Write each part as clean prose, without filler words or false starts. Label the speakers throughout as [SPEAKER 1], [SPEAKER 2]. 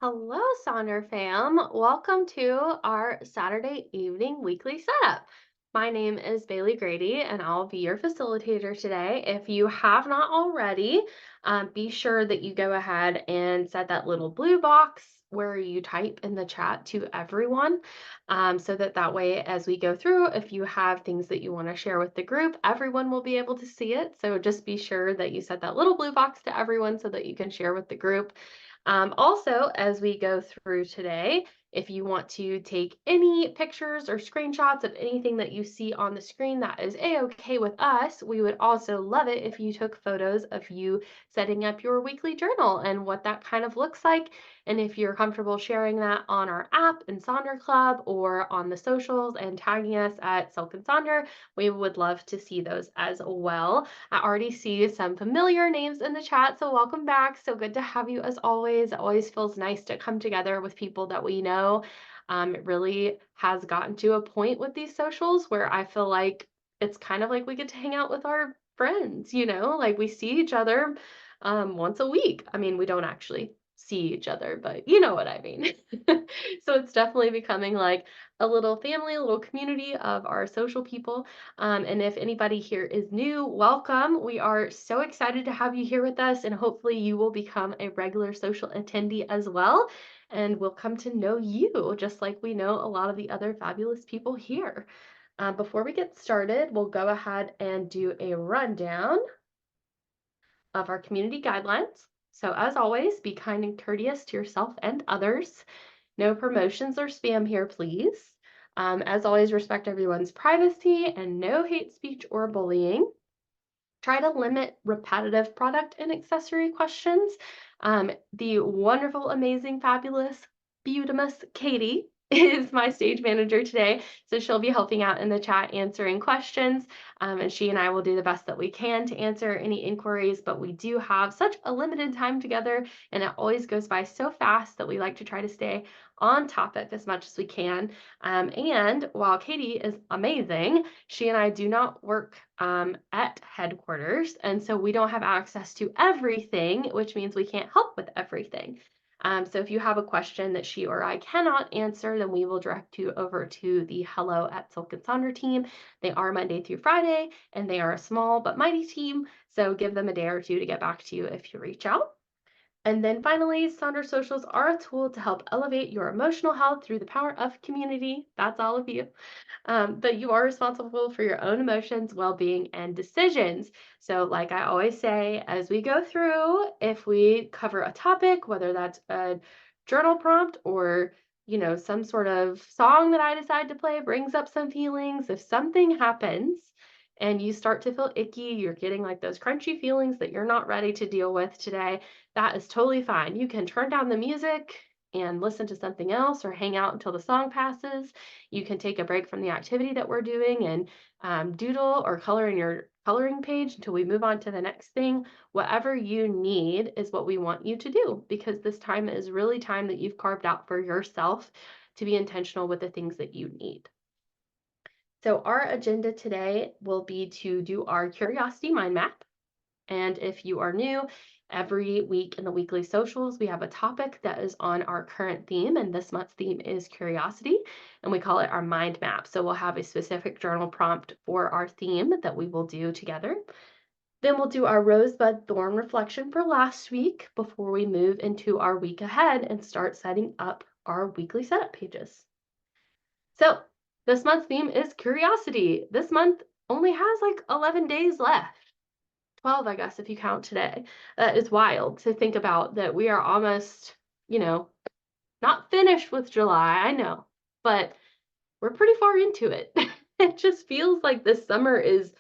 [SPEAKER 1] Hello, Sonder fam. Welcome to our Saturday evening weekly setup. My name is Bailey Grady, and I'll be your facilitator today. If you have not already, be sure that you go ahead and set that little blue box where you type in the chat to everyone, so that way, as we go through, if you have things that you want to share with the group, everyone will be able to see it. So just be sure that you set that little blue box to everyone so that you can share with the group. Also, as we go through today, if you want to take any pictures or screenshots of anything that you see on the screen, that is a-okay with us. We would also love it if you took photos of you setting up your weekly journal and what that kind of looks like. And if you're comfortable sharing that on our app in Sonder Club or on the socials and tagging us at Silk and Sonder, we would love to see those as well. I already see some familiar names in the chat, so welcome back. So good to have you as always. It always feels nice to come together with people that we know. It really has gotten to a point with these socials where I feel like it's kind of like we get to hang out with our friends, like we see each other once a week. I mean, we don't actually see each other, but you know what I mean. So it's definitely becoming like a little family, a little community of our social people. And if anybody here is new, welcome. We are so excited to have you here with us, and hopefully, you will become a regular social attendee as well. And we'll come to know you just like we know a lot of the other fabulous people here. Before we get started, we'll go ahead and do a rundown of our community guidelines. So, as always, be kind and courteous to yourself and others. No promotions or spam here, please. As always, respect everyone's privacy and no hate speech or bullying. Try to limit repetitive product and accessory questions. The wonderful, amazing, fabulous, beautimous Katie is my stage manager today. So she'll be helping out in the chat answering questions. And she and I will do the best that we can to answer any inquiries. But we do have such a limited time together, and it always goes by so fast that we like to try to stay on topic as much as we can. And while Katie is amazing, she and I do not work at headquarters, and so we don't have access to everything, which means we can't help with everything. So if you have a question that she or I cannot answer, then we will direct you over to the Hello at Silk and Sonder team. They are Monday through Friday, and they are a small but mighty team, so give them a day or two to get back to you if you reach out. And then finally, Sonder Socials are a tool to help elevate your emotional health through the power of community. That's all of you. But you are responsible for your own emotions, well being, and decisions. So, like I always say, as we go through, if we cover a topic, whether that's a journal prompt or some sort of song that I decide to play brings up some feelings. If something happens and you start to feel icky, you're getting like those crunchy feelings that you're not ready to deal with today, that is totally fine. You can turn down the music and listen to something else or hang out until the song passes. You can take a break from the activity that we're doing and doodle or color in your coloring page until we move on to the next thing. Whatever you need is what we want you to do, because this time is really time that you've carved out for yourself to be intentional with the things that you need. So our agenda today will be to do our curiosity mind map. And if you are new, every week in the weekly socials, we have a topic that is on our current theme. And this month's theme is curiosity, and we call it our mind map. So we'll have a specific journal prompt for our theme that we will do together. Then we'll do our rosebud thorn reflection for last week before we move into our week ahead and start setting up our weekly setup pages. So this month's theme is curiosity. This month only has like 11 days left. 12, I guess, if you count today. That is wild to think about, that we are almost, not finished with July, I know, but we're pretty far into it. It just feels like this summer is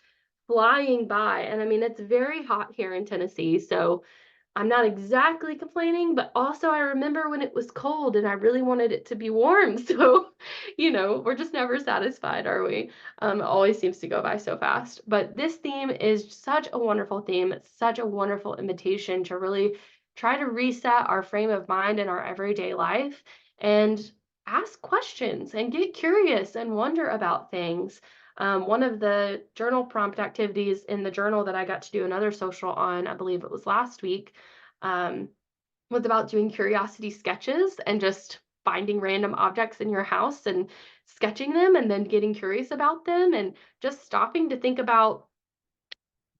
[SPEAKER 1] flying by. And I mean, it's very hot here in Tennessee, so I'm not exactly complaining, but also I remember when it was cold and I really wanted it to be warm. So, we're just never satisfied, are we? It always seems to go by so fast. But this theme is such a wonderful theme. It's such a wonderful invitation to really try to reset our frame of mind in our everyday life and ask questions and get curious and wonder about things. One of the journal prompt activities in the journal that I got to do another social on, I believe it was last week, um, was about doing curiosity sketches and just finding random objects in your house and sketching them and then getting curious about them and just stopping to think about,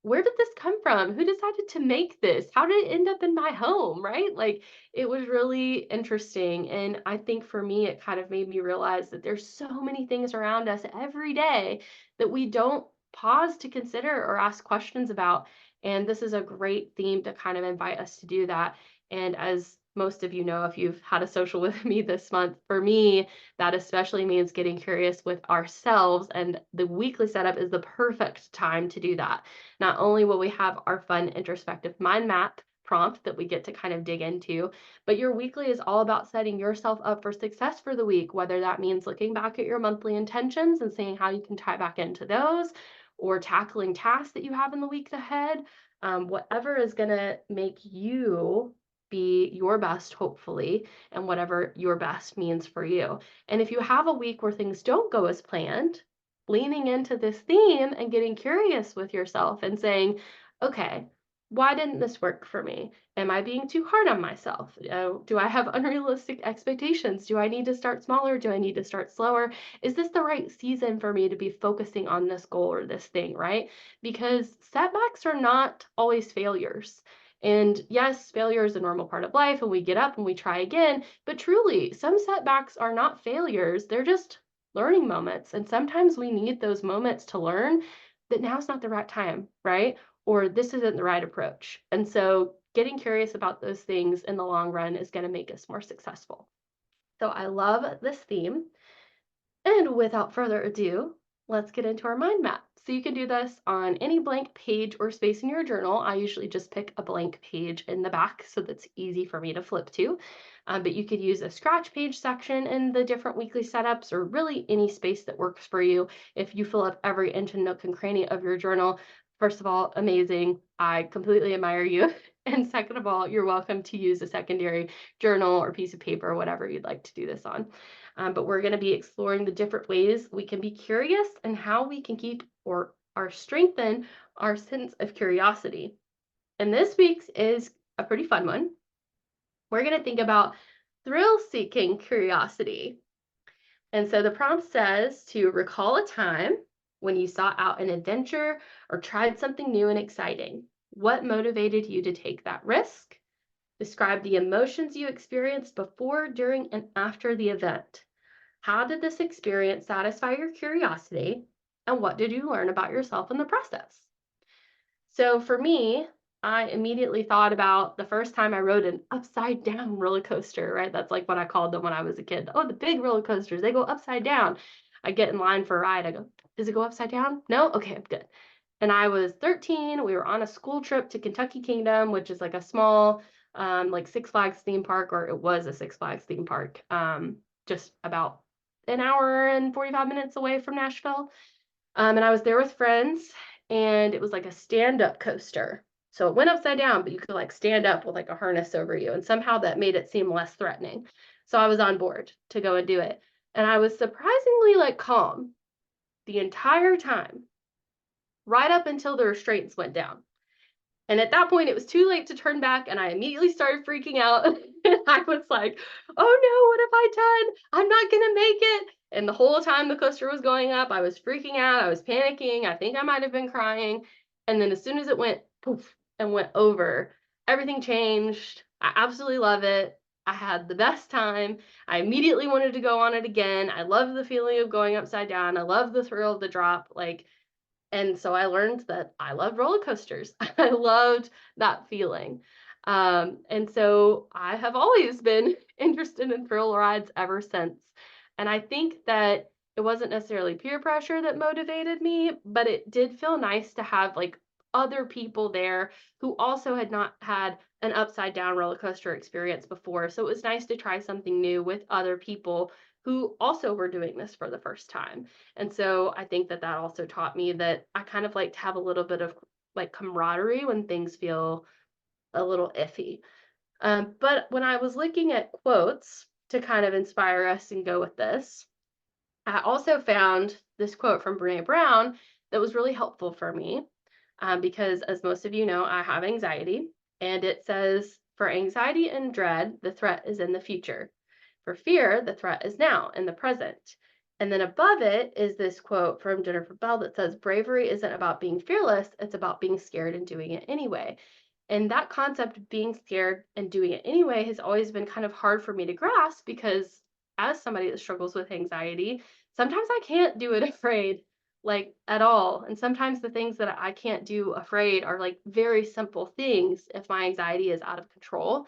[SPEAKER 1] where did this come from? Who decided to make this? How did it end up in my home? Right? Like, it was really interesting. And I think for me, it kind of made me realize that there's so many things around us every day that we don't pause to consider or ask questions about. And this is a great theme to kind of invite us to do that. And as most of you know, if you've had a social with me this month, for me, that especially means getting curious with ourselves. And the weekly setup is the perfect time to do that. Not only will we have our fun introspective mind map prompt that we get to kind of dig into, but your weekly is all about setting yourself up for success for the week, whether that means looking back at your monthly intentions and seeing how you can tie back into those, or tackling tasks that you have in the week ahead. Whatever is going to make you be your best, hopefully, and whatever your best means for you. And if you have a week where things don't go as planned, leaning into this theme and getting curious with yourself and saying, okay, why didn't this work for me? Am I being too hard on myself? Do I have unrealistic expectations? Do I need to start smaller? Do I need to start slower? Is this the right season for me to be focusing on this goal or this thing, right? Because setbacks are not always failures. And yes, failure is a normal part of life, and we get up and we try again. But truly, some setbacks are not failures, they're just learning moments. And sometimes we need those moments to learn that now's not the right time, right? Or this isn't the right approach. And so getting curious about those things in the long run is going to make us more successful. So I love this theme. And without further ado, let's get into our mind map. So you can do this on any blank page or space in your journal. I usually just pick a blank page in the back so that's easy for me to flip to. But you could use a scratch page section in the different weekly setups, or really any space that works for you. If you fill up every inch and nook and cranny of your journal, first of all, amazing. I completely admire you. And second of all, you're welcome to use a secondary journal or piece of paper, or whatever you'd like to do this on. But we're going to be exploring the different ways we can be curious and how we can keep or strengthen our sense of curiosity. And this week's is a pretty fun one. We're going to think about thrill-seeking curiosity. And so the prompt says to recall a time when you sought out an adventure or tried something new and exciting. What motivated you to take that risk? Describe the emotions you experienced before, during, and after the event. How did this experience satisfy your curiosity? And what did you learn about yourself in the process? So for me, I immediately thought about the first time I rode an upside down roller coaster, right? That's like what I called them when I was a kid. Oh, the big roller coasters, they go upside down. I get in line for a ride. I go, does it go upside down? No? Okay, I'm good. And I was 13. We were on a school trip to Kentucky Kingdom, which is like a small, like Six Flags theme park, or it was a Six Flags theme park, just about an hour and 45 minutes away from Nashville. And I was there with friends, and it was like a stand-up coaster. So it went upside down, but you could like stand up with like a harness over you. And somehow that made it seem less threatening. So I was on board to go and do it. And I was surprisingly like calm the entire time, right up until the restraints went down. And at that point, it was too late to turn back, and I immediately started freaking out. And I was like, oh no, what have I done? I'm not gonna make it. And the whole time the coaster was going up, I was freaking out. I was panicking. I think I might have been crying. And then as soon as it went poof and went over, everything changed. I absolutely love it. I had the best time. I immediately wanted to go on it again. I love the feeling of going upside down. I love the thrill of the drop. Like, and so I learned that I love roller coasters. I loved that feeling. And so I have always been interested in thrill rides ever since. And I think that it wasn't necessarily peer pressure that motivated me, but it did feel nice to have like other people there who also had not had an upside down roller coaster experience before. So it was nice to try something new with other people who also were doing this for the first time. And so I think that that also taught me that I kind of like to have a little bit of like camaraderie when things feel a little iffy. But when I was looking at quotes to kind of inspire us and go with this, I also found this quote from Brene Brown that was really helpful for me, because as most of you know, I have anxiety. And it says For anxiety and dread, the threat is in the future. For fear, the threat is now in the present. And then above it is this quote from Jennifer Bell that says, bravery isn't about being fearless, it's about being scared and doing it anyway. And that concept of being scared and doing it anyway has always been kind of hard for me to grasp because, as somebody that struggles with anxiety, sometimes I can't do it afraid, like at all. And sometimes the things that I can't do afraid are like very simple things if my anxiety is out of control.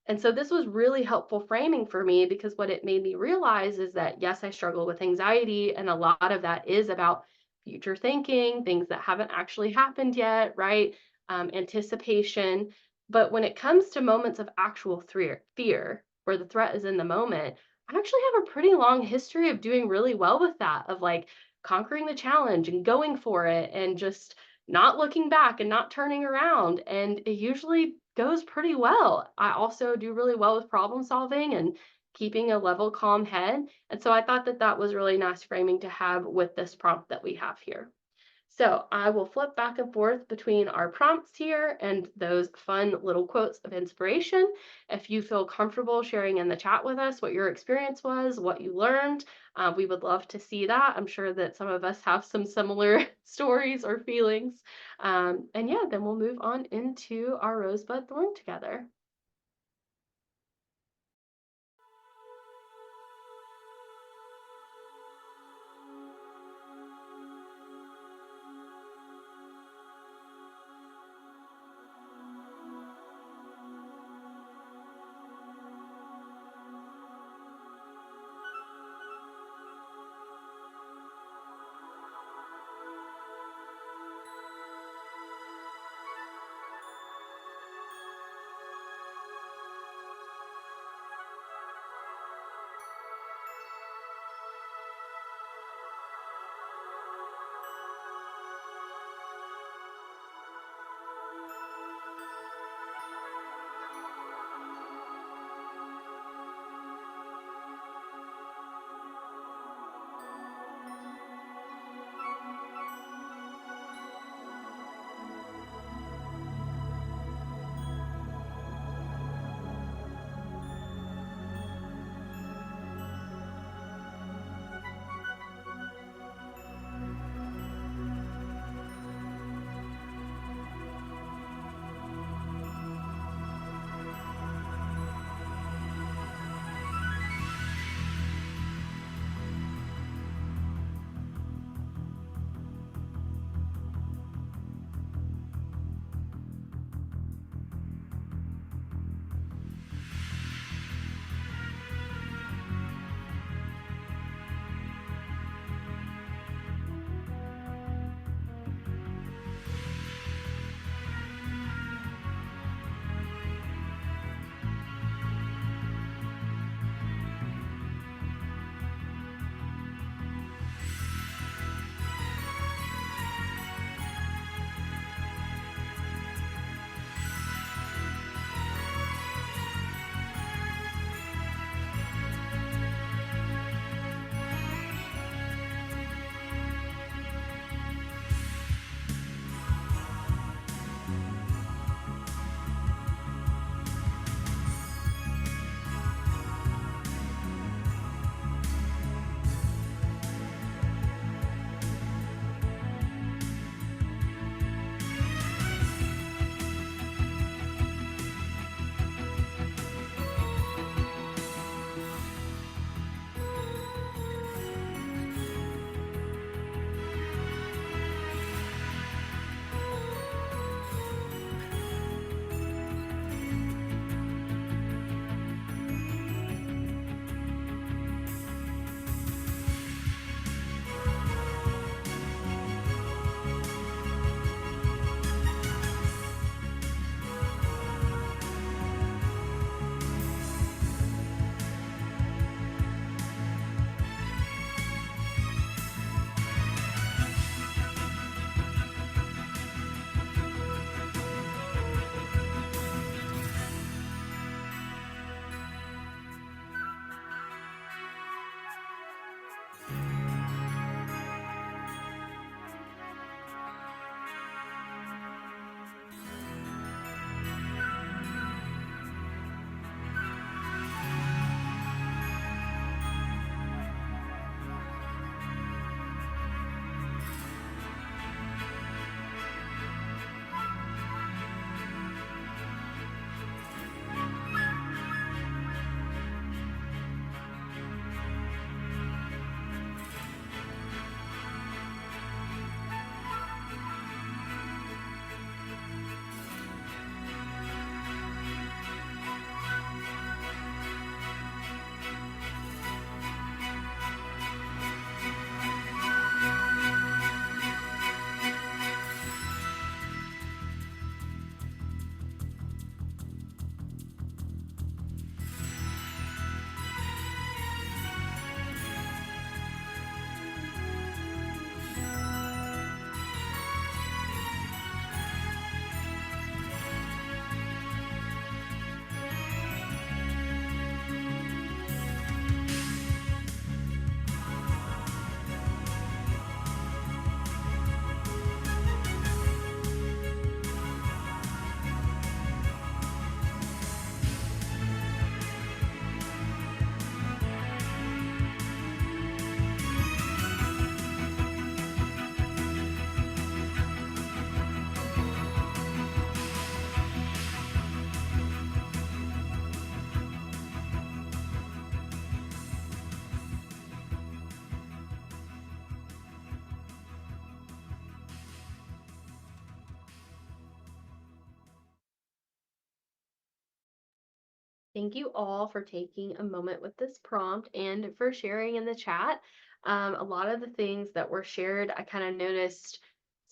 [SPEAKER 1] And so this was really helpful framing for me because what it made me realize is that yes, I struggle with anxiety, and a lot of that is about future thinking, things that haven't actually happened yet, right? Anticipation. But when it comes to moments of actual fear, where the threat is in the moment, I actually have a pretty long history of doing really well with that, of like conquering the challenge and going for it and just not looking back and not turning around. And it usually goes pretty well. I also do really well with problem solving and keeping a level, calm head. And so I thought that that was really nice framing to have with this prompt that we have here. So I will flip back and forth between our prompts here and those fun little quotes of inspiration. If you feel comfortable sharing in the chat with us what your experience was, what you learned, we would love to see that. I'm sure that some of us have some similar stories or feelings. And yeah, then we'll move on into our rosebud thorn together. Thank you all for taking a moment with this prompt and for sharing in the chat. A lot of the things that were shared, I kind of noticed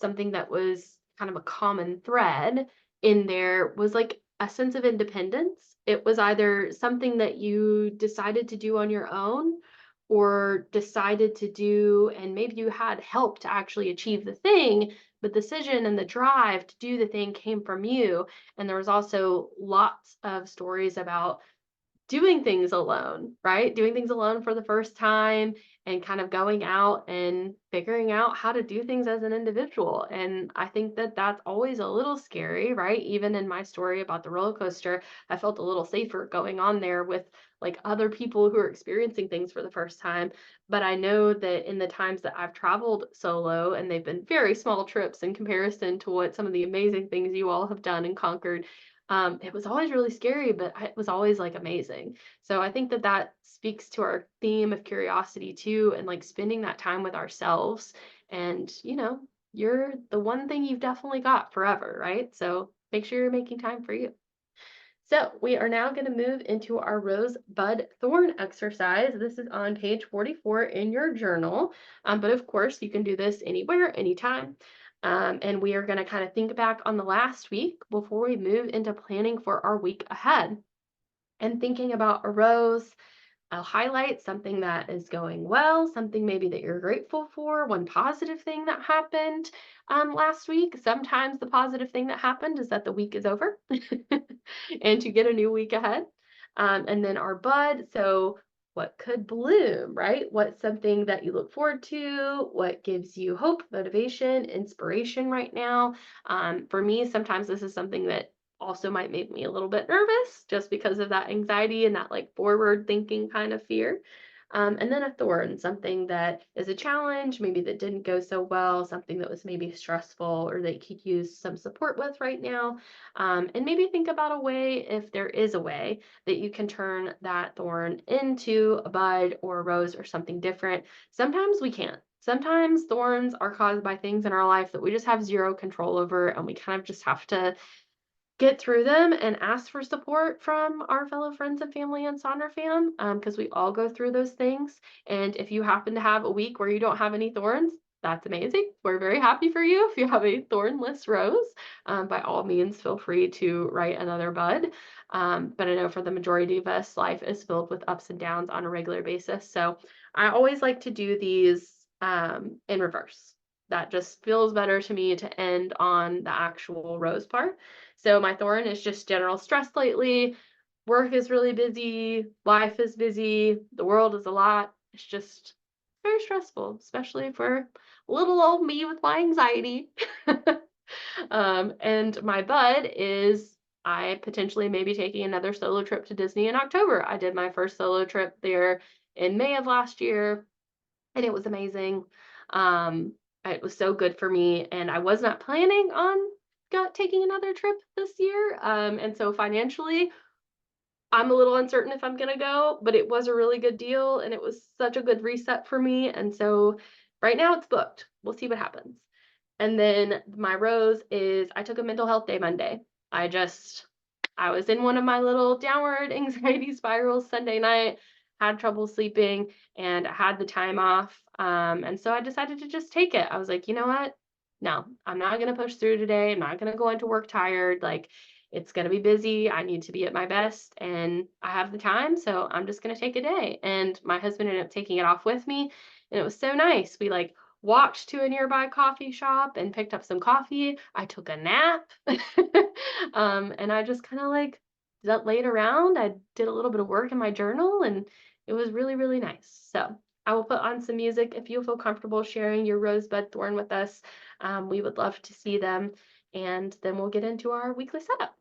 [SPEAKER 1] something that was kind of a common thread in there was like a sense of independence. It was either something that you decided to do on your own or decided to do, and maybe you had help to actually achieve the thing, but the decision and the drive to do the thing came from you. And there was also lots of stories about doing things alone, right? Doing things alone for the first time and kind of going out and figuring out how to do things as an individual. And I think that that's always a little scary, right? Even in my story about the roller coaster, I felt a little safer going on there with like other people who are experiencing things for the first time. But I know that in the times that I've traveled solo, and they've been very small trips in comparison to what some of the amazing things you all have done and conquered, it was always really scary, but it was always like amazing. So I think that that speaks to our theme of curiosity too, and like spending that time with ourselves. And, you're the one thing you've definitely got forever, right? So make sure you're making time for you. So we are now going to move into our rose bud thorn exercise. This is on page 44 in your journal. But of course, you can do this anywhere, anytime. And we are going to kind of think back on the last week before we move into planning for our week ahead and thinking about a rose. I'll highlight something that is going well, something maybe that you're grateful for, one positive thing that happened last week. Sometimes the positive thing that happened is that the week is over and you get a new week ahead. And then our bud. So, what could bloom, right? What's something that you look forward to? What gives you hope, motivation, inspiration right now? For me, sometimes this is something that also might make me a little bit nervous just because of that anxiety and that like forward thinking kind of fear. And then a thorn, something that is a challenge, maybe that didn't go so well, something that was maybe stressful or that you could use some support with right now. And maybe think about a way, if there is a way, that you can turn that thorn into a bud or a rose or something different. Sometimes we can't. Sometimes thorns are caused by things in our life that we just have zero control over, and we kind of just have to get through them and ask for support from our fellow friends and family and Sonder fam, because we all go through those things. And if you happen to have a week where you don't have any thorns, that's amazing. We're very happy for you. If you have a thornless rose, by all means, feel free to write another bud. But I know for the majority of us, life is filled with ups and downs on a regular basis. So I always like to do these in reverse. That just feels better to me to end on the actual rose part. So my thorn is just general stress lately. Work is really busy, life is busy, the world is a lot. It's just very stressful, especially for little old me with my anxiety. And my bud is I potentially may be taking another solo trip to Disney in October. I did my first solo trip there in May of last year, and it was amazing. Um, it was so good for me, and I was not planning on taking another trip this year. And so financially, I'm a little uncertain if I'm gonna go, but it was a really good deal, and it was such a good reset for me. And so right now it's booked. We'll see what happens. And then my rose is I took a mental health day Monday. I was in one of my little downward anxiety spirals Sunday night, had trouble sleeping, and I had the time off. And so I decided to just take it. I was like, you know what? No, I'm not going to push through today. I'm not going to go into work tired. Like, it's going to be busy. I need to be at my best, and I have the time. So I'm just going to take a day. And my husband ended up taking it off with me. And it was so nice. We like walked to a nearby coffee shop and picked up some coffee. I took a nap. And I just kind of like laid around. I did a little bit of work in my journal, and it was really, really nice. So I will put on some music if you feel comfortable sharing your rosebud thorn with us. We would love to see them. And then we'll get into our weekly setup.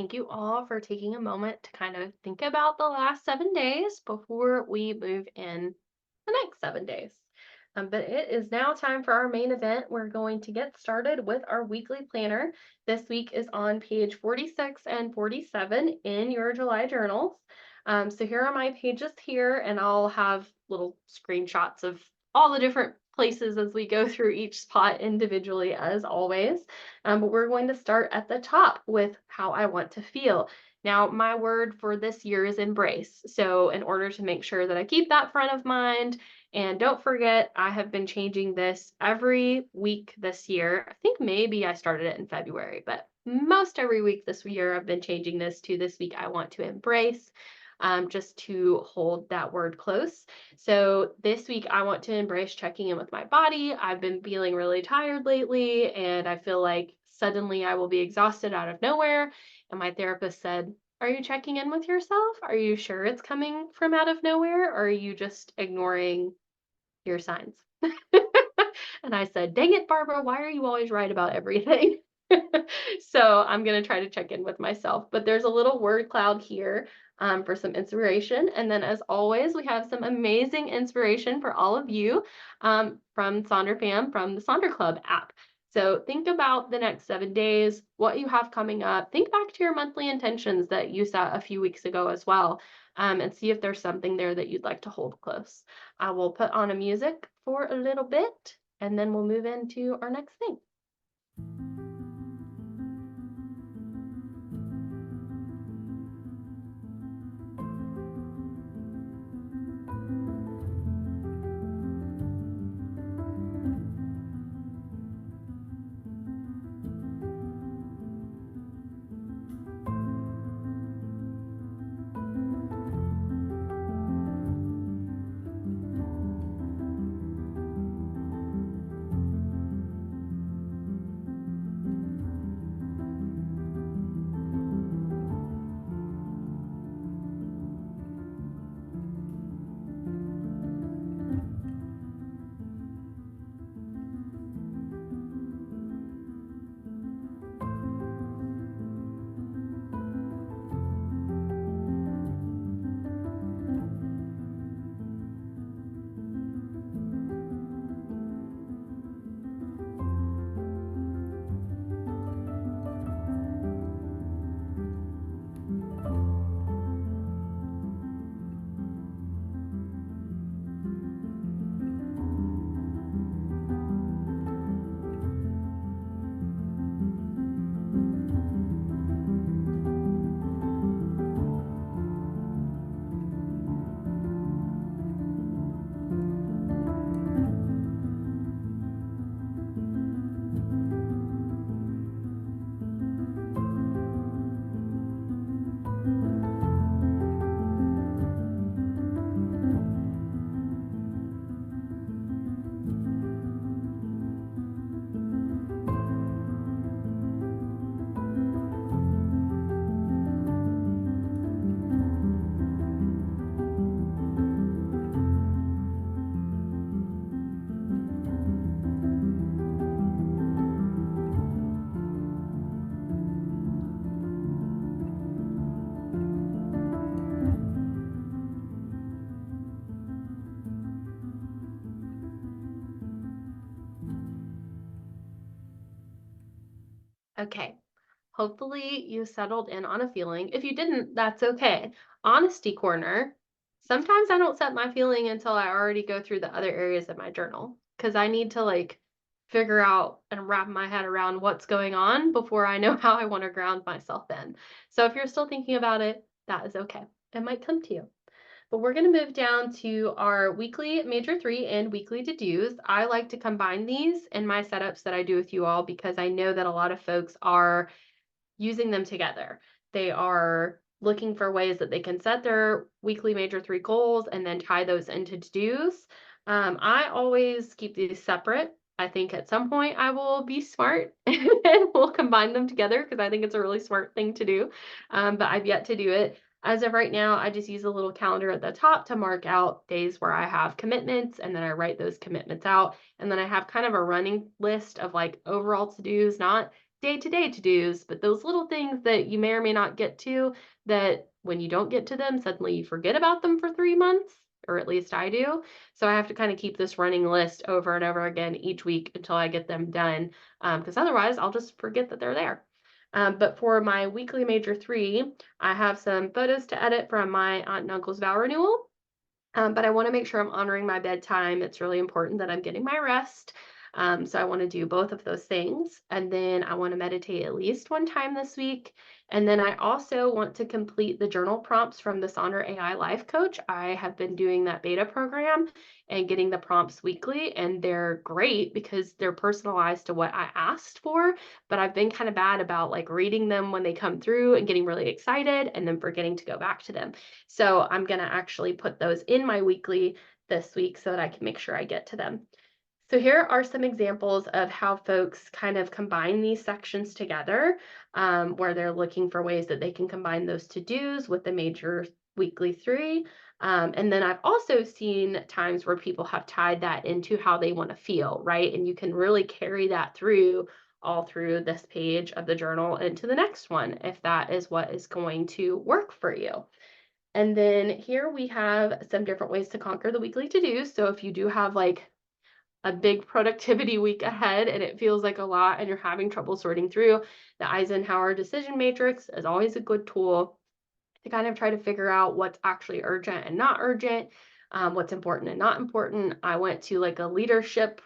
[SPEAKER 1] Thank you all for taking a moment to kind of think about the last 7 days before we move in the next 7 days. But it is now time for our main event. We're going to get started with our weekly planner. This week is on page 46 and 47 in your July journals. So here are my pages here, and I'll have little screenshots of all the different places as we go through each spot individually, as always. But we're going to start at the top with how I want to feel. Now, my word for this year is embrace. So, in order to make sure that I keep that front of mind, and don't forget, I have been changing this every week this year. I think maybe I started it in February, but most every week this year, I've been changing this to this week I want to embrace. Just to hold that word close. So this week, I want to embrace checking in with my body. I've been feeling really tired lately, and I feel like suddenly I will be exhausted out of nowhere. And my therapist said, "Are you checking in with yourself? Are you sure it's coming from out of nowhere, or are you just ignoring your signs?" And I said, "Dang it, Barbara, why are you always right about everything?" So I'm going to try to check in with myself. But there's a little word cloud here for some inspiration. And then, as always, we have some amazing inspiration for all of you from Sonder Fam from the Sonder Club app. So think about the next 7 days, what you have coming up. Think back to your monthly intentions that you set a few weeks ago as well, and see if there's something there that you'd like to hold close. I will put on a music for a little bit, and then we'll move into our next thing. Okay, hopefully you settled in on a feeling. If you didn't, that's okay. Honesty corner. Sometimes I don't set my feeling until I already go through the other areas of my journal because I need to figure out and wrap my head around what's going on before I know how I want to ground myself in. So if you're still thinking about it, that is okay. It might come to you. But we're going to move down to our weekly major three and weekly to-dos. I like to combine these in my setups that I do with you all because I know that a lot of folks are using them together. They are looking for ways that they can set their weekly major three goals and then tie those into to-dos. I always keep these separate. I think at some point I will be smart and we'll combine them together because I think it's a really smart thing to do. But I've yet to do it. As of right now, I just use a little calendar at the top to mark out days where I have commitments, and then I write those commitments out. And then I have kind of a running list of overall to-dos, not day-to-day to-dos, but those little things that you may or may not get to, that when you don't get to them, suddenly you forget about them for 3 months, or at least I do. So I have to kind of keep this running list over and over again each week until I get them done, because otherwise I'll just forget that they're there. But for my weekly major 3, I have some photos to edit from my aunt and uncle's vow renewal. But I want to make sure I'm honoring my bedtime. It's really important that I'm getting my rest. So I want to do both of those things. And then I want to meditate at least one time this week. And then I also want to complete the journal prompts from the Sonder AI Life Coach. I have been doing that beta program and getting the prompts weekly, and they're great because they're personalized to what I asked for. But I've been kind of bad about like reading them when they come through and getting really excited and then forgetting to go back to them. So I'm going to actually put those in my weekly this week so that I can make sure I get to them. So here are some examples of how folks kind of combine these sections together, where they're looking for ways that they can combine those to-dos with the major weekly 3. And then I've also seen times where people have tied that into how they want to feel, right? And you can really carry that through all through this page of the journal into the next one, if that is what is going to work for you. And then here we have some different ways to conquer the weekly to-dos. So if you do have like a big productivity week ahead and it feels like a lot and you're having trouble sorting through, the Eisenhower decision matrix is always a good tool to kind of try to figure out what's actually urgent and not urgent, what's important and not important. I went to like a leadership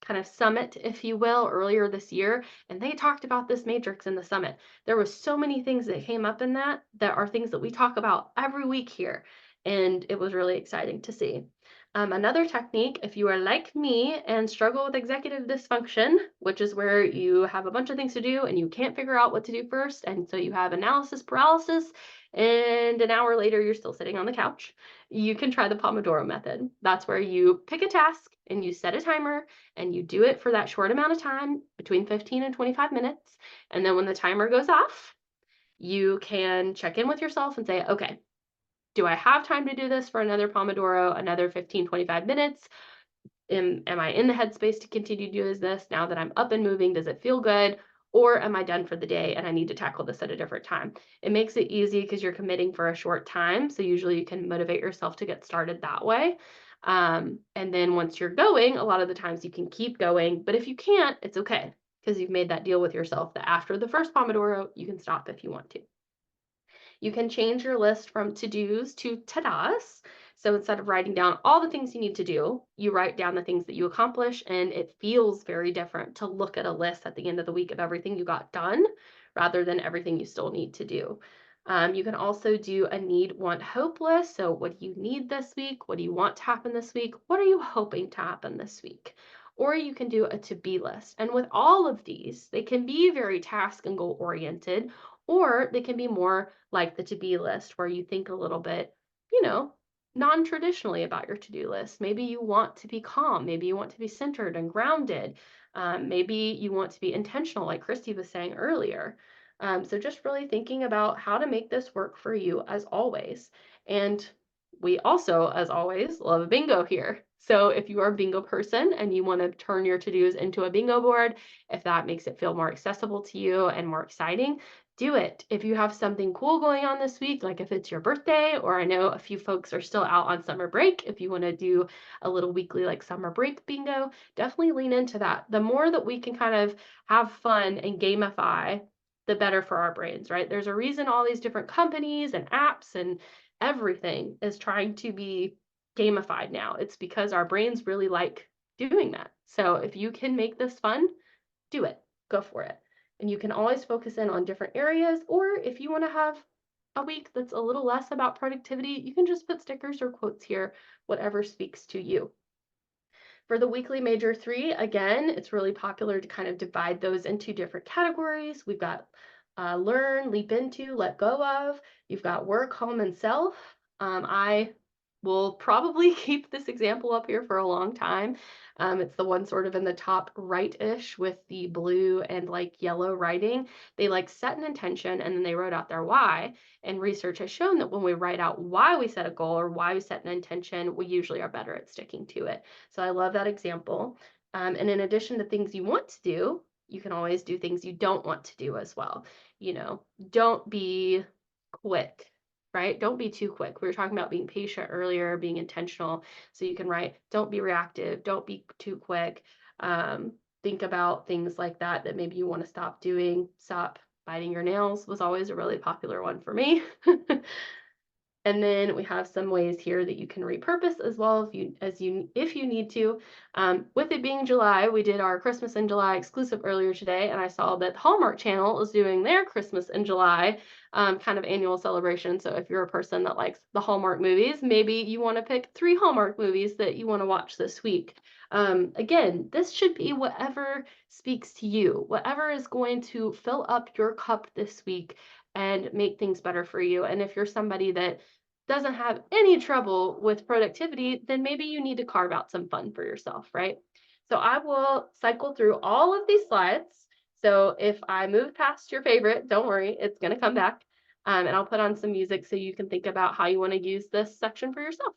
[SPEAKER 1] kind of summit, if you will, earlier this year, and they talked about this matrix in the summit. There was so many things that came up in that that are things that we talk about every week here, and it was really exciting to see. Another technique, if you are like me and struggle with executive dysfunction, which is where you have a bunch of things to do and you can't figure out what to do first, and so you have analysis paralysis, and an hour later you're still sitting on the couch, you can try the Pomodoro method. That's where you pick a task and you set a timer and you do it for that short amount of time, between 15 and 25 minutes. And then when the timer goes off, you can check in with yourself and say, okay, do I have time to do this for another Pomodoro, another 15, 25 minutes? Am I in the headspace to continue to do this now that I'm up and moving? Does it feel good? Or am I done for the day and I need to tackle this at a different time? It makes it easy because you're committing for a short time. So usually you can motivate yourself to get started that way. And then once you're going, a lot of the times you can keep going. But if you can't, it's okay because you've made that deal with yourself that after the first Pomodoro, you can stop if you want to. You can change your list from to-dos to ta-das. So instead of writing down all the things you need to do, you write down the things that you accomplish, and it feels very different to look at a list at the end of the week of everything you got done rather than everything you still need to do. You can also do a need, want, hope list. So what do you need this week? What do you want to happen this week? What are you hoping to happen this week? Or you can do a to-be list. And with all of these, they can be very task and goal oriented, or they can be more like the to-be list where you think a little bit, you know, non-traditionally about your to-do list. Maybe you want to be calm. Maybe you want to be centered and grounded. Maybe you want to be intentional, like Christy was saying earlier. So just really thinking about how to make this work for you as always. And we also, as always, love a bingo here. So if you are a bingo person and you want to turn your to-dos into a bingo board, if that makes it feel more accessible to you and more exciting, do it. If you have something cool going on this week, like if it's your birthday, or I know a few folks are still out on summer break, if you want to do a little weekly like summer break bingo, definitely lean into that. The more that we can kind of have fun and gamify, the better for our brains, right? There's a reason all these different companies and apps and everything is trying to be gamified now. It's because our brains really like doing that. So if you can make this fun, do it. Go for it. And you can always focus in on different areas, or if you want to have a week that's a little less about productivity, you can just put stickers or quotes here, whatever speaks to you. For the weekly major 3, again, it's really popular to kind of divide those into different categories. We've got learn, leap into, let go of. You've got work, home, and self. I will probably keep this example up here for a long time. It's the one sort of in the top right-ish with the blue and like yellow writing. They like set an intention and then they wrote out their why. And research has shown that when we write out why we set a goal or why we set an intention, we usually are better at sticking to it. So I love that example. And in addition to things you want to do, you can always do things you don't want to do as well. You know, don't be quick, right? Don't be too quick. We were talking about being patient earlier, being intentional. So you can write, don't be reactive, don't be too quick. Um, think about things like that that maybe you want to stop doing. Stop biting your nails was always a really popular one for me. And then we have some ways here that you can repurpose as well if you need to. With it being July, we did our Christmas in July exclusive earlier today, and I saw that Hallmark Channel is doing their Christmas in July kind of annual celebration. So if you're a person that likes the Hallmark movies, maybe you want to pick 3 Hallmark movies that you want to watch this week. Again, this should be whatever speaks to you, whatever is going to fill up your cup this week and make things better for you. And if you're somebody that doesn't have any trouble with productivity, then maybe you need to carve out some fun for yourself, right? So I will cycle through all of these slides. So if I move past your favorite, don't worry, it's going to come back. And I'll put on some music so you can think about how you want to use this section for yourself.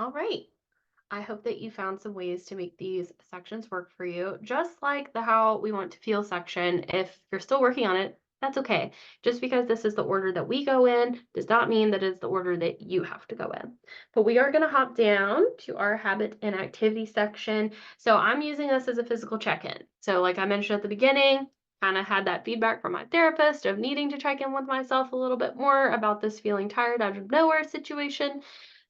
[SPEAKER 1] All right. I hope that you found some ways to make these sections work for you. Just like the how we want to feel section, if you're still working on it, that's okay. Just because this is the order that we go in does not mean that it's the order that you have to go in. But we are going to hop down to our habit and activity section. So I'm using this as a physical check-in. So like I mentioned at the beginning, kind of had that feedback from my therapist of needing to check in with myself a little bit more about this feeling tired out of nowhere situation.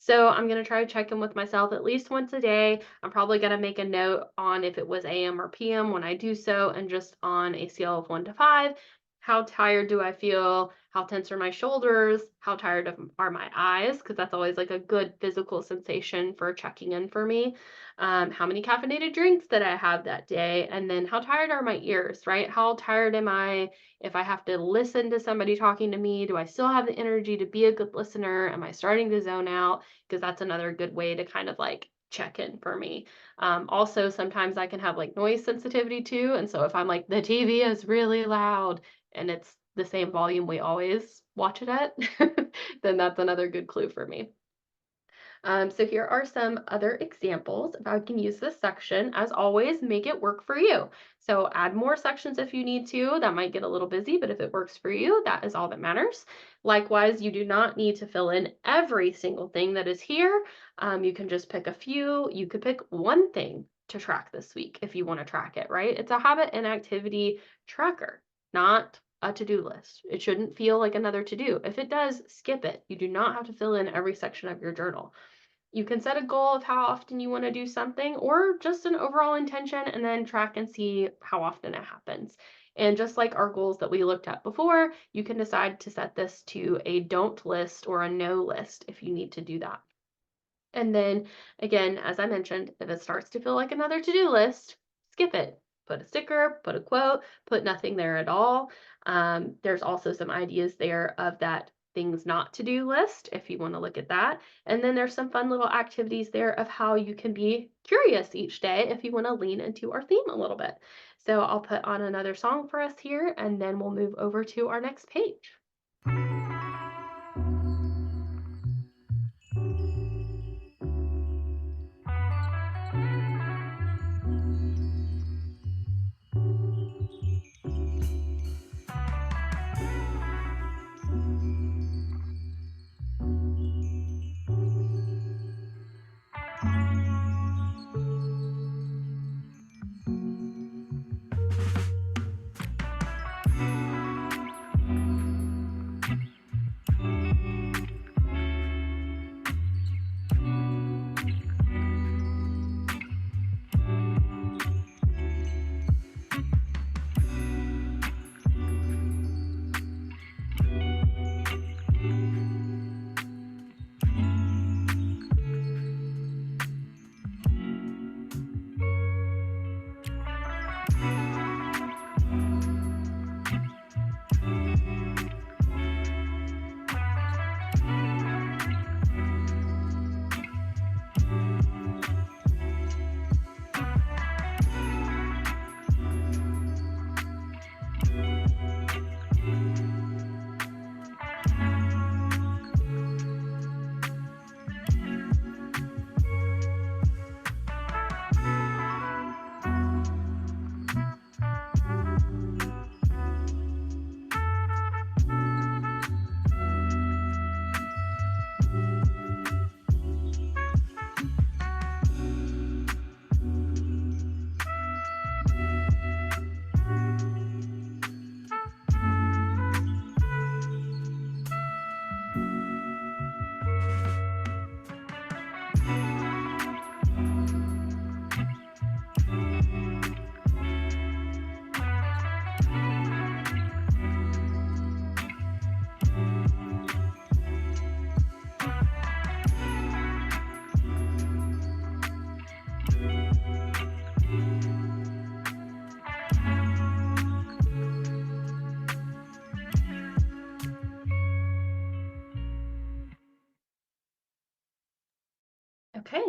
[SPEAKER 1] So I'm gonna try to check in with myself at least once a day. I'm probably gonna make a note on if it was AM or PM when I do so, and just on a scale of 1 to 5, how tired do I feel? How tense are my shoulders? How tired are my eyes? Because that's always like a good physical sensation for checking in for me. How many caffeinated drinks did I have that day? And then how tired are my ears, right? How tired am I if I have to listen to somebody talking to me? Do I still have the energy to be a good listener? Am I starting to zone out? Because that's another good way to kind of like check in for me. Also, sometimes I can have like noise sensitivity too. And so if I'm like, the TV is really loud and it's the same volume we always watch it at, then that's another good clue for me. So here are some other examples of how you can use this section. As always, make it work for you. So add more sections if you need to. That might get a little busy, but if it works for you, that is all that matters. Likewise, you do not need to fill in every single thing that is here. You can just pick a few. You could pick one thing to track this week if you want to track it, right? It's a habit and activity tracker, not a to-do list. It shouldn't feel like another to-do. If it does, skip it. You do not have to fill in every section of your journal. You can set a goal of how often you want to do something or just an overall intention and then track and see how often it happens. And just like our goals that we looked at before, you can decide to set this to a don't list or a no list if you need to do that. And then again, as I mentioned, if it starts to feel like another to-do list, skip it. Put a sticker, put a quote, put nothing there at all. There's also some ideas there of that things not to do list if you want to look at that. And then there's some fun little activities there of how you can be curious each day if you want to lean into our theme a little bit. So I'll put on another song for us here and then we'll move over to our next page. Okay.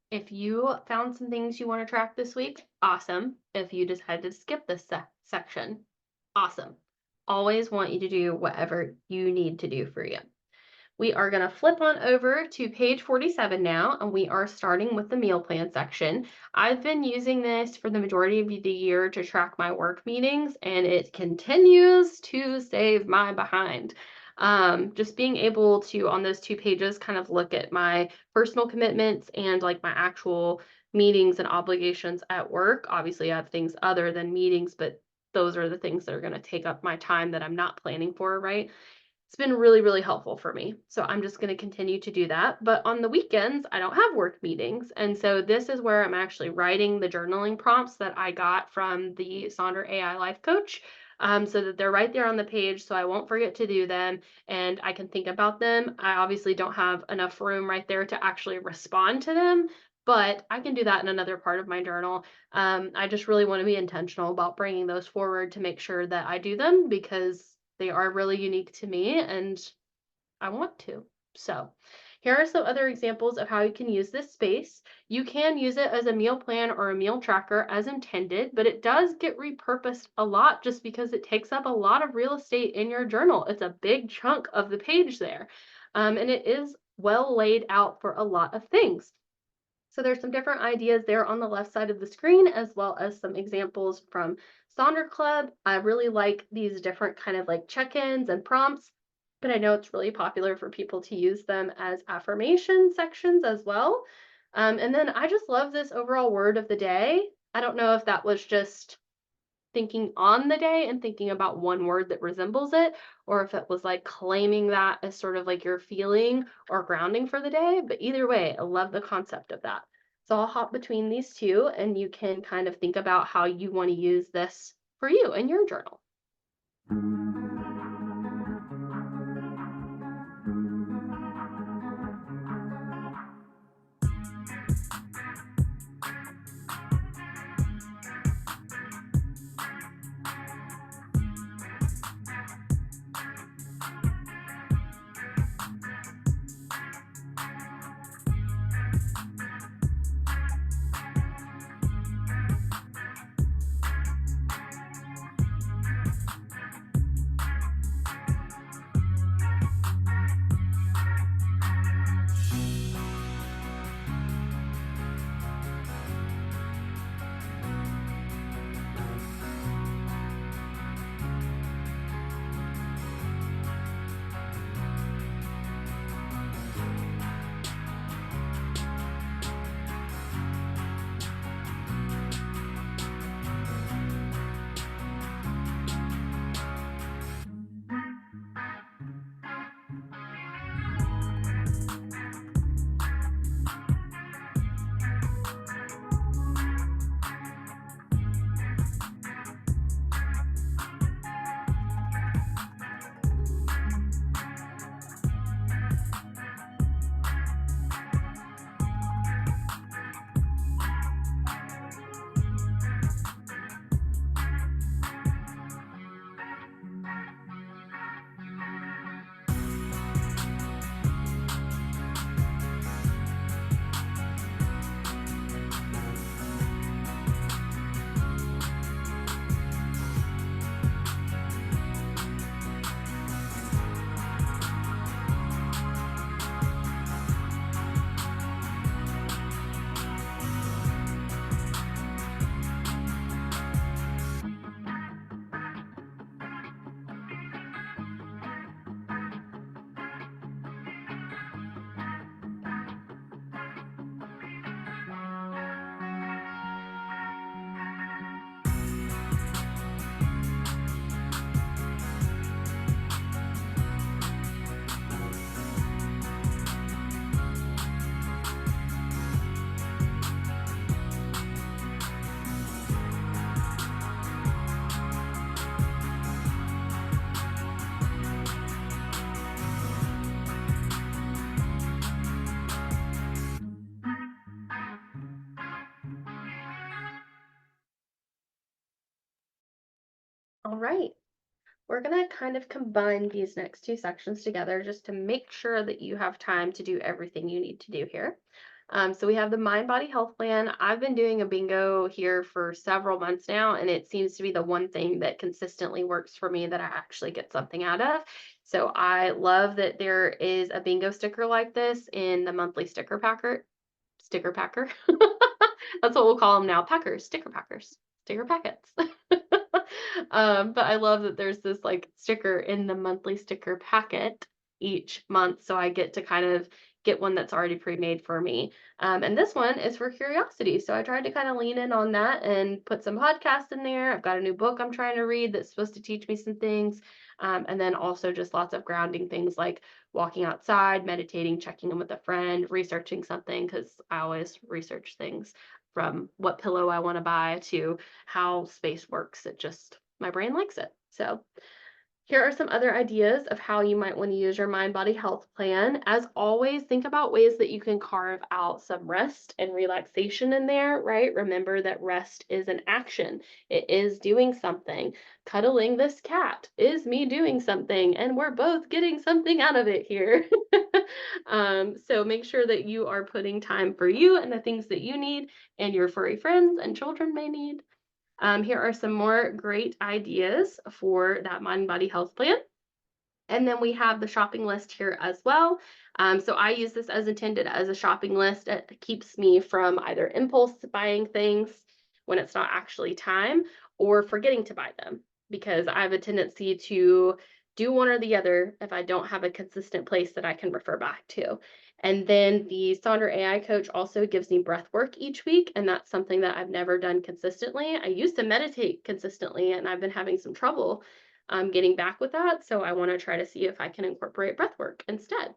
[SPEAKER 1] If you found some things you want to track this week, awesome. If you decided to skip this section, awesome. Always want you to do whatever you need to do for you. We are going to flip on over to page 47 now, and we are starting with the meal plan section. I've been using this for the majority of the year to track my work meetings, and it continues to save my behind. Just being able to, on those 2 pages, kind of look at my personal commitments and like my actual meetings and obligations at work. Obviously, I have things other than meetings, but those are the things that are going to take up my time that I'm not planning for, right? It's been really, really helpful for me. So I'm just going to continue to do that. But on the weekends, I don't have work meetings. And so this is where I'm actually writing the journaling prompts that I got from the Sonder AI Life Coach. So that they're right there on the page, so I won't forget to do them and I can think about them. I obviously don't have enough room right there to actually respond to them, but I can do that in another part of my journal. I just really want to be intentional about bringing those forward to make sure that I do them because they are really unique to me and I want to. So, here are some other examples of how you can use this space. You can use it as a meal plan or a meal tracker as intended, but it does get repurposed a lot just because it takes up a lot of real estate in your journal. It's a big chunk of the page there. And it is well laid out for a lot of things. So there's some different ideas there on the left side of the screen, as well as some examples from Sonder Club. I really like these different kind of like check-ins and prompts, but I know it's really popular for people to use them as affirmation sections as well. And then I just love this overall word of the day. I don't know if that was just thinking on the day and thinking about one word that resembles it, or if it was like claiming that as sort of like your feeling or grounding for the day. But either way, I love the concept of that. So I'll hop between these two and you can kind of think about how you want to use this for you in your journal. All right. We're going to kind of combine these next two sections together just to make sure that you have time to do everything you need to do here. So we have the Mind Body Health Plan. I've been doing a bingo here for several months now, and it seems to be the one thing that consistently works for me that I actually get something out of. So I love that there is a bingo sticker like this in the monthly sticker packer. That's what we'll call them now, packers, sticker packers, sticker packets. But I love that there's this like sticker in the monthly sticker packet each month, so I get to kind of get one that's already pre-made for me. And this one is for curiosity, so I tried to kind of lean in on that and put some podcasts in there. I've got a new book I'm trying to read that's supposed to teach me some things. And then also just lots of grounding things like walking outside, meditating, checking in with a friend, researching something, because I always research things from what pillow I want to buy to how space works. It just, my brain likes it. So here are some other ideas of how you might want to use your mind body health plan. As always, think about ways that you can carve out some rest and relaxation in there, right? Remember that rest is an action, it is doing something. Cuddling this cat is me doing something, and we're both getting something out of it here. So make sure that you are putting time for you and the things that you need and your furry friends and children may need. Here are some more great ideas for that mind body health plan. And then we have the shopping list here as well. So I use this as intended as a shopping list. It keeps me from either impulse buying things when it's not actually time or forgetting to buy them because I have a tendency to do one or the other if I don't have a consistent place that I can refer back to. And then the Sonder AI coach also gives me breath work each week, and that's something that I've never done consistently. I used to meditate consistently, and I've been having some trouble getting back with that. So I want to try to see if I can incorporate breath work instead.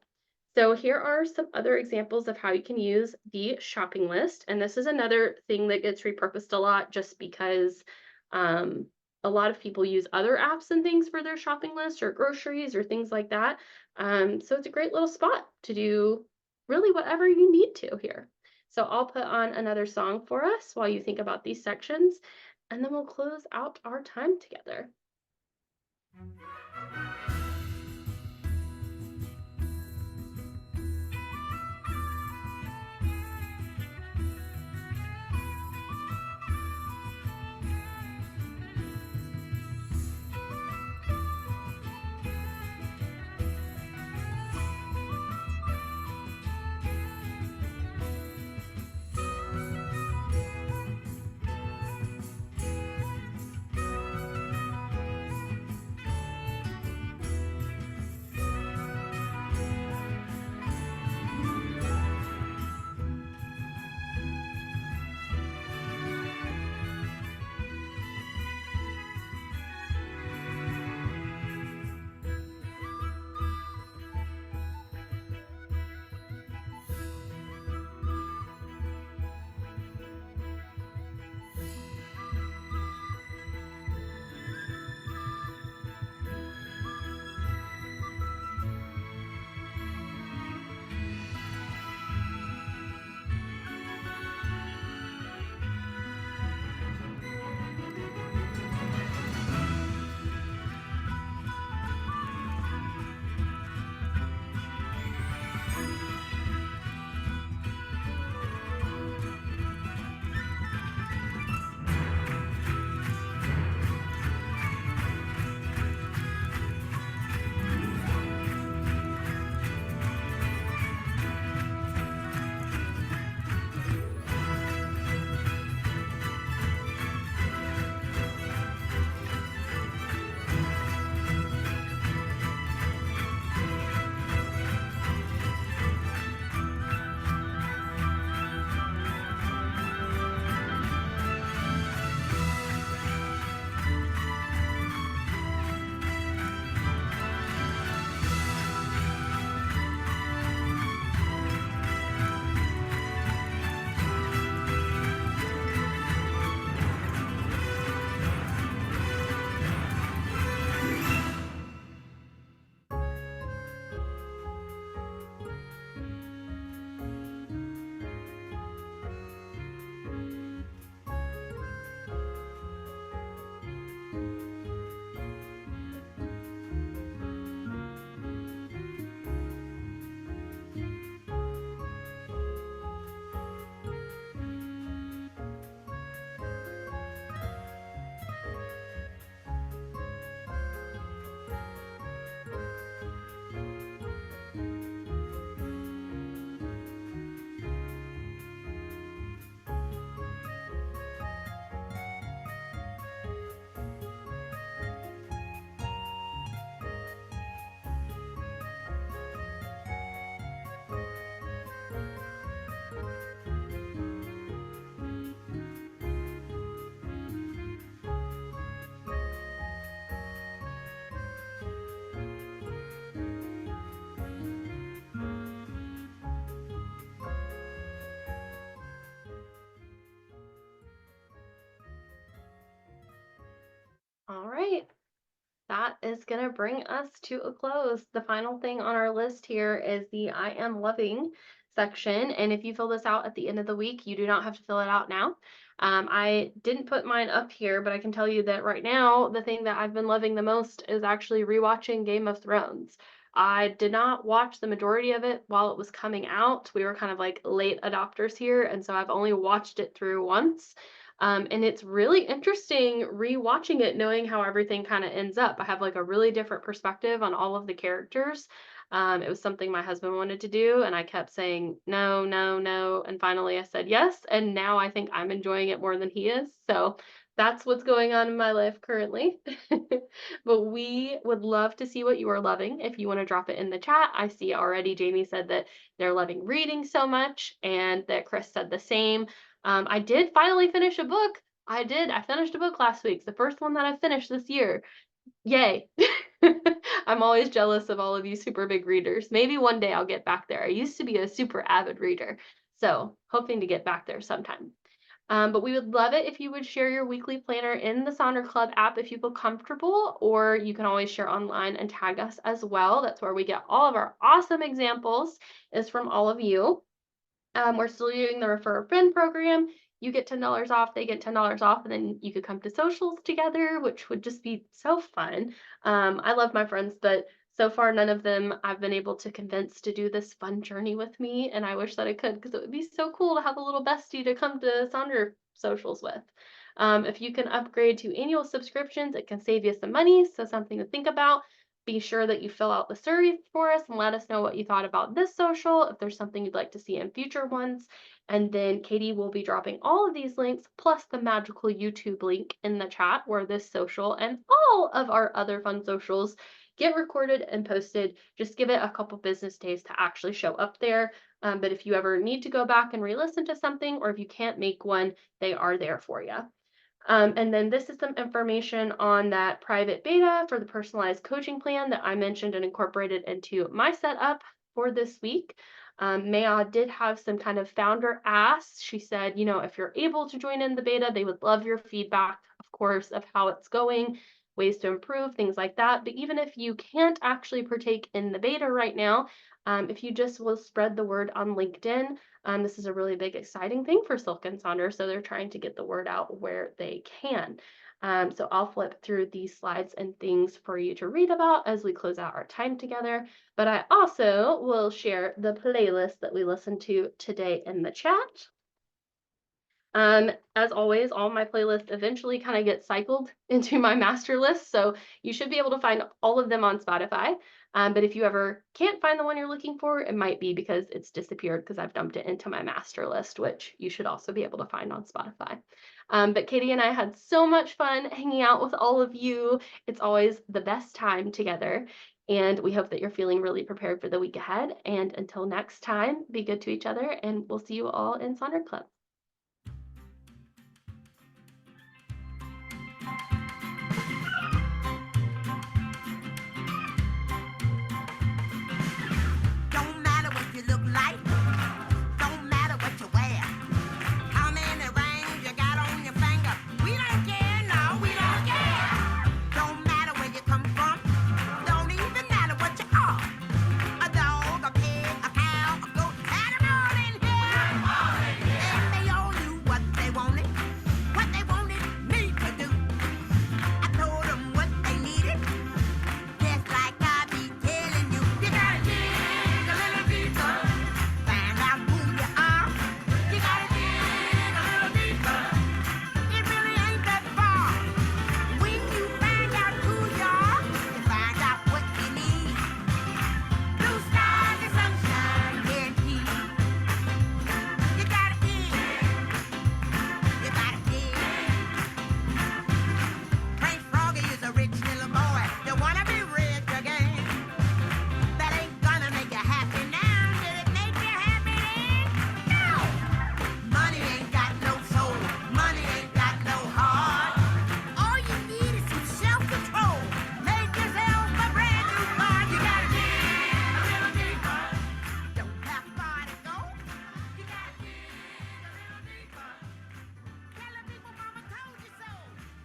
[SPEAKER 1] So here are some other examples of how you can use the shopping list. And this is another thing that gets repurposed a lot just because um, a lot of people use other apps and things for their shopping list or groceries or things like that. So it's a great little spot to do really whatever you need to here. So I'll put on another song for us while you think about these sections, and then we'll close out our time together. that is going to bring us to a close. The final thing on our list here is the I am loving section. And if you fill this out at the end of the week, you do not have to fill it out now. I didn't put mine up here, but I can tell you that right now, the thing that I've been loving the most is actually rewatching Game of Thrones. I did not watch the majority of it while it was coming out. We were kind of like late adopters here, and so I've only watched it through once. And it's really interesting rewatching it, knowing how everything kind of ends up. I have like a really different perspective on all of the characters. It was something my husband wanted to do, and I kept saying no, no, no. And finally I said yes. And now I think I'm enjoying it more than he is. So that's what's going on in my life currently. But we would love to see what you are loving. If you want to drop it in the chat, I see already Jamie said that they're loving reading so much, and that Chris said the same. I did finally finish a book. I did. I finished a book last week. It's the first one that I finished this year. Yay. I'm always jealous of all of you super big readers. Maybe one day I'll get back there. I used to be a super avid reader, so hoping to get back there sometime. But we would love it if you would share your weekly planner in the Sonder Club app if you feel comfortable, or you can always share online and tag us as well. That's where we get all of our awesome examples, is from all of you. We're still doing the Refer a Friend program. You get $10 off, they get $10 off, and then you could come to socials together, which would just be so fun. I love my friends, but so far none of them I've been able to convince to do this fun journey with me, and I wish that I could, because it would be so cool to have a little bestie to come to Sonder socials with. If you can upgrade to annual subscriptions, it can save you some money, so something to think about. Be sure that you fill out the survey for us and let us know what you thought about this social, if there's something you'd like to see in future ones. And then Katie will be dropping all of these links plus the magical YouTube link in the chat, where this social and all of our other fun socials get recorded and posted. Just give it a couple business days to actually show up there. But if you ever need to go back and re-listen to something, or if you can't make one, they are there for you. And then this is some information on that private beta for the personalized coaching plan that I mentioned and incorporated into my setup for this week. Maya did have some kind of founder asks. She said, you know, if you're able to join in the beta, they would love your feedback, of course, of how it's going, ways to improve, things like that. But even if you can't actually partake in the beta right now, if you just will spread the word on LinkedIn, this is a really big, exciting thing for Silk and Sonder, so they're trying to get the word out where they can. So I'll flip through these slides and things for you to read about as we close out our time together. But I also will share the playlist that we listened to today in the chat. As always, all my playlists eventually kind of get cycled into my master list, so you should be able to find all of them on Spotify. But if you ever can't find the one you're looking for, it might be because it's disappeared, because I've dumped it into my master list, which you should also be able to find on Spotify. But Katie and I had so much fun hanging out with all of you. It's always the best time together. And we hope that you're feeling really prepared for the week ahead. And until next time, be good to each other, and we'll see you all in Sonder Club.
[SPEAKER 2] Don't matter what you look like.